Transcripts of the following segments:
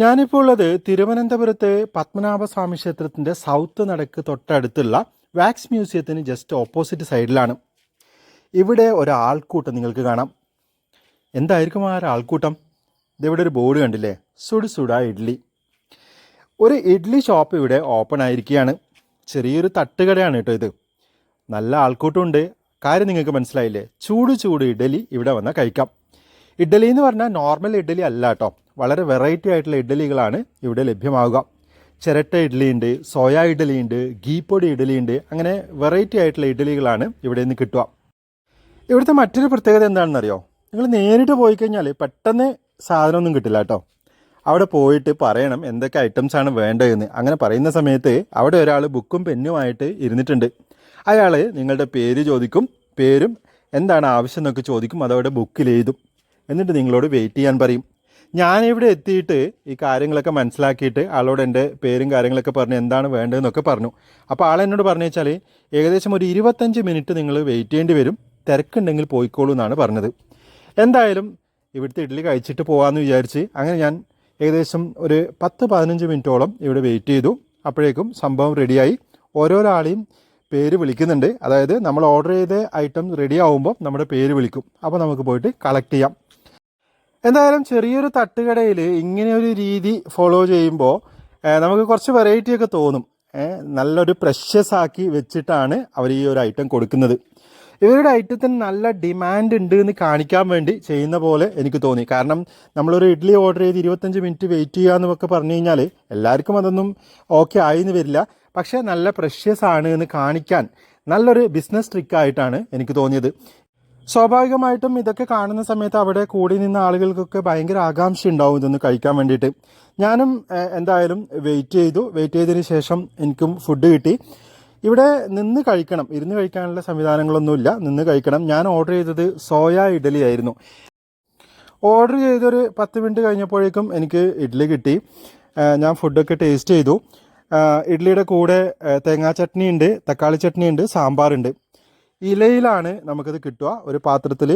ഞാനിപ്പോൾ ഉള്ളത് തിരുവനന്തപുരത്തെ പത്മനാഭസ്വാമി ക്ഷേത്രത്തിൻ്റെ സൗത്ത് നടക്ക് തൊട്ടടുത്തുള്ള വാക്സ് മ്യൂസിയത്തിന് ജസ്റ്റ് ഓപ്പോസിറ്റ് സൈഡിലാണ്. ഇവിടെ ഒരാൾക്കൂട്ടം നിങ്ങൾക്ക് കാണാം. എന്തായിരിക്കും ആ ഒരാൾക്കൂട്ടം? ഇതിവിടെ ഒരു ബോർഡ് കണ്ടില്ലേ, സുഡ് സുഡ ഇഡ്ഡലി. ഒരു ഇഡ്ഡലി ഷോപ്പ് ഇവിടെ ഓപ്പൺ ആയിരിക്കുകയാണ്. ചെറിയൊരു തട്ടുകടയാണ് കേട്ടോ ഇത്. നല്ല ആൾക്കൂട്ടമുണ്ട്. കാര്യം നിങ്ങൾക്ക് മനസ്സിലായില്ലേ? ചൂട് ചൂട് ഇഡ്ഡലി ഇവിടെ വന്നാൽ കഴിക്കാം. ഇഡ്ഡലി എന്ന് പറഞ്ഞാൽ നോർമൽ ഇഡ്ഡലി അല്ല കേട്ടോ, വളരെ വെറൈറ്റി ആയിട്ടുള്ള ഇഡ്ഡലികളാണ് ഇവിടെ ലഭ്യമാവുക. ചിരട്ട ഇഡ്ഡലി ഉണ്ട്, സോയ ഇഡ്ഡലി ഉണ്ട്, ഗീ പൊടി ഇഡ്ഡലി ഉണ്ട്. അങ്ങനെ വെറൈറ്റി ആയിട്ടുള്ള ഇഡ്ഡലികളാണ് ഇവിടെ നിന്ന് കിട്ടുക. ഇവിടുത്തെ മറ്റൊരു പ്രത്യേകത എന്താണെന്നറിയോ? നിങ്ങൾ നേരിട്ട് പോയി കഴിഞ്ഞാൽ പെട്ടെന്ന് സാധനമൊന്നും കിട്ടില്ല കേട്ടോ. അവിടെ പോയിട്ട് പറയണം എന്തൊക്കെ ഐറ്റംസാണ് വേണ്ടതെന്ന്. അങ്ങനെ പറയുന്ന സമയത്ത് അവിടെ ഒരാൾ ബുക്കും പെന്നുമായിട്ട് ഇരുന്നിട്ടുണ്ട്. അയാൾ നിങ്ങളുടെ പേര് ചോദിക്കും, പേരും എന്താണ് ആവശ്യം എന്നൊക്കെ ചോദിക്കും. അതവിടെ ബുക്കിൽ എഴുതും. എന്നിട്ട് നിങ്ങളോട് വെയിറ്റ് ചെയ്യാൻ പറയും. ഞാനിവിടെ എത്തിയിട്ട് ഈ കാര്യങ്ങളൊക്കെ മനസ്സിലാക്കിയിട്ട് ആളോട് എൻ്റെ പേരും കാര്യങ്ങളൊക്കെ പറഞ്ഞ് എന്താണ് വേണ്ടതെന്നൊക്കെ പറഞ്ഞു. അപ്പോൾ ആളെന്നോട് പറഞ്ഞു വെച്ചാൽ ഏകദേശം ഒരു 25 മിനിറ്റ് നിങ്ങൾ വെയിറ്റ് ചെയ്യേണ്ടി വരും, തിരക്കുണ്ടെങ്കിൽ പോയിക്കോളൂ എന്നാണ് പറഞ്ഞത്. എന്തായാലും ഇവിടുത്തെ ഇഡ്ഡലി കഴിച്ചിട്ട് പോകാമെന്ന് വിചാരിച്ച് അങ്ങനെ ഞാൻ ഏകദേശം ഒരു 10-15 മിനിറ്റോളം ഇവിടെ വെയിറ്റ് ചെയ്തു. അപ്പോഴേക്കും സംഭവം റെഡിയായി. ഓരോരാളെയും പേര് വിളിക്കുന്നുണ്ട്. അതായത് നമ്മൾ ഓർഡർ ചെയ്ത ഐറ്റം റെഡി ആവുമ്പോൾ നമ്മുടെ പേര് വിളിക്കും. അപ്പോൾ നമുക്ക് പോയിട്ട് കളക്ട് ചെയ്യാം. എന്തായാലും ചെറിയൊരു തട്ടുകടയിൽ ഇങ്ങനെയൊരു രീതി ഫോളോ ചെയ്യുമ്പോൾ നമുക്ക് കുറച്ച് വെറൈറ്റി ഒക്കെ തോന്നും. നല്ലൊരു പ്രഷ്യസ് ആക്കി വെച്ചിട്ടാണ് അവർ ഈ ഒരു ഐറ്റം കൊടുക്കുന്നത്. ഇവരുടെ ഐറ്റത്തിന് നല്ല ഡിമാൻഡ് ഉണ്ട് എന്ന് കാണിക്കാൻ വേണ്ടി ചെയ്യുന്ന പോലെ എനിക്ക് തോന്നി. കാരണം നമ്മളൊരു ഇഡ്ഡലി ഓർഡർ ചെയ്ത് 25 മിനിറ്റ് വെയിറ്റ് ചെയ്യുക എന്നൊക്കെ പറഞ്ഞു കഴിഞ്ഞാൽ എല്ലാവർക്കും അതൊന്നും ഓക്കെ ആയിന്ന് വരില്ല. പക്ഷേ നല്ല പ്രഷ്യസ് ആണ് എന്ന് കാണിക്കാൻ നല്ലൊരു ബിസിനസ് ട്രിക്കായിട്ടാണ് എനിക്ക് തോന്നിയത്. സ്വാഭാവികമായിട്ടും ഇതൊക്കെ കാണുന്ന സമയത്ത് അവിടെ കൂടി നിന്ന ആളുകൾക്കൊക്കെ ഭയങ്കര ആകാംക്ഷ ഉണ്ടാവും ഇതൊന്ന് കഴിക്കാൻ വേണ്ടിയിട്ട്. ഞാനും എന്തായാലും വെയിറ്റ് ചെയ്തതിന് ശേഷം എനിക്കും ഫുഡ് കിട്ടി. ഇവിടെ നിന്ന് കഴിക്കണം, ഇരുന്ന് കഴിക്കാനുള്ള സംവിധാനങ്ങളൊന്നുമില്ല, നിന്ന് കഴിക്കണം. ഞാൻ ഓർഡർ ചെയ്തത് സോയ ഇഡ്ഡലി ആയിരുന്നു. ഓർഡർ ചെയ്തൊരു 10 മിനിറ്റ് കഴിഞ്ഞപ്പോഴേക്കും എനിക്ക് ഇഡ്ഡലി കിട്ടി. ഞാൻ ഫുഡൊക്കെ ടേസ്റ്റ് ചെയ്തു. ഇഡ്ഡലിയുടെ കൂടെ തേങ്ങാ ചട്നി ഉണ്ട്, തക്കാളി ചട്നി ഉണ്ട്, സാമ്പാറുണ്ട്. ഇലയിലാണ് നമുക്കത് കിട്ടുക. ഒരു പാത്രത്തിൽ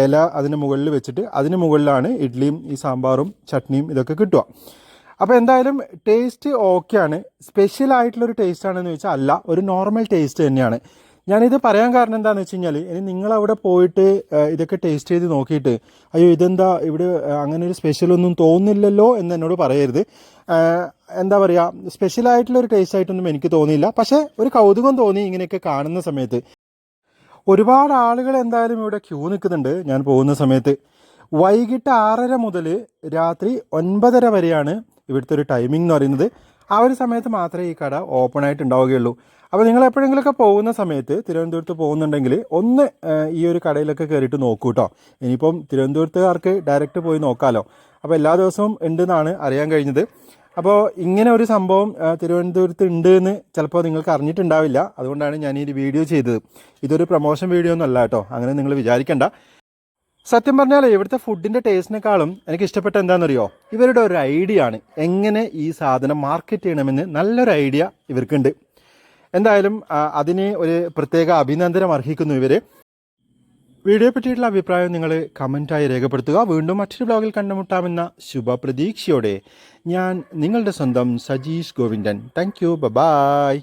ഇല അതിന് മുകളിൽ വെച്ചിട്ട് അതിന് മുകളിലാണ് ഇഡ്ഡലിയും ഈ സാമ്പാറും ചട്നിയും ഇതൊക്കെ കിട്ടുക. അപ്പോൾ എന്തായാലും ടേസ്റ്റ് ഓക്കെയാണ്. സ്പെഷ്യലായിട്ടുള്ളൊരു ടേസ്റ്റ് ആണെന്ന് ചോദിച്ചാൽ അല്ല, ഒരു നോർമൽ ടേസ്റ്റ് തന്നെയാണ്. ഞാനിത് പറയാൻ കാരണം എന്താണെന്ന് വെച്ച് കഴിഞ്ഞാൽ ഇനി നിങ്ങളവിടെ പോയിട്ട് ഇതൊക്കെ ടേസ്റ്റ് ചെയ്ത് നോക്കിയിട്ട് അയ്യോ ഇതെന്താ ഇവിടെ അങ്ങനെ ഒരു സ്പെഷ്യലൊന്നും തോന്നില്ലല്ലോ എന്ന് എന്നോട് പറയരുത്. എന്താ പറയുക, സ്പെഷ്യലായിട്ടുള്ളൊരു ടേസ്റ്റ് ആയിട്ടൊന്നും എനിക്ക് തോന്നിയില്ല. പക്ഷേ ഒരു കൗതുകം തോന്നി ഇങ്ങനെയൊക്കെ കാണുന്ന സമയത്ത്. ഒരുപാട് ആളുകൾ എന്തായാലും ഇവിടെ ക്യൂ നിൽക്കുന്നുണ്ട്. ഞാൻ പോകുന്ന സമയത്ത് വൈകിട്ട് 6:30 മുതൽ രാത്രി 9:30 വരെയാണ് ഇവിടുത്തെ ഒരു ടൈമിംഗ് എന്ന് പറയുന്നത്. ആ ഒരു സമയത്ത് മാത്രമേ ഈ കട ഓപ്പൺ ആയിട്ട് ഉണ്ടാവുകയുള്ളൂ. അപ്പോൾ നിങ്ങൾ എപ്പോഴെങ്കിലുമൊക്കെ പോകുന്ന സമയത്ത് തിരുവനന്തപുരത്ത് പോകുന്നുണ്ടെങ്കിൽ ഒന്ന് ഈ ഒരു കടയിലൊക്കെ കയറിയിട്ട് നോക്കൂ കേട്ടോ. ഇനിയിപ്പം തിരുവനന്തപുരത്തുകാർക്ക് ഡയറക്റ്റ് പോയി നോക്കാമല്ലോ. അപ്പോൾ എല്ലാ ദിവസവും ഉണ്ടെന്നാണ് അറിയാൻ കഴിഞ്ഞത്. അപ്പോൾ ഇങ്ങനെ ഒരു സംഭവം തിരുവനന്തപുരത്ത് ഉണ്ട് എന്ന് ചിലപ്പോൾ നിങ്ങൾക്ക് അറിഞ്ഞിട്ടുണ്ടാവില്ല. അതുകൊണ്ടാണ് ഞാൻ ഈ വീഡിയോ ചെയ്തത്. ഇതൊരു പ്രൊമോഷൻ വീഡിയോ ഒന്നും അല്ല കേട്ടോ, അങ്ങനെ നിങ്ങൾ വിചാരിക്കേണ്ട. സത്യം പറഞ്ഞാൽ ഇവിടുത്തെ ഫുഡിൻ്റെ ടേസ്റ്റിനേക്കാളും എനിക്ക് ഇഷ്ടപ്പെട്ട എന്താണെന്നറിയോ, ഇവരുടെ ഒരു ഐഡിയ ആണ് എങ്ങനെ ഈ സാധനം മാർക്കറ്റ് ചെയ്യണമെന്ന്. നല്ലൊരു ഐഡിയ ഇവർക്കുണ്ട്. എന്തായാലും അതിന് ഒരു പ്രത്യേക അഭിനന്ദനം അർഹിക്കുന്നു ഇവർ. വീഡിയോയെ പറ്റിയിട്ടുള്ള അഭിപ്രായം നിങ്ങൾ കമൻറ്റായി രേഖപ്പെടുത്തുക. വീണ്ടും മറ്റൊരു ബ്ലോഗിൽ കണ്ടുമുട്ടാമെന്ന ശുഭപ്രതീക്ഷയോടെ ഞാൻ നിങ്ങളുടെ സ്വന്തം Sajeesh Govindan. Thank you, by.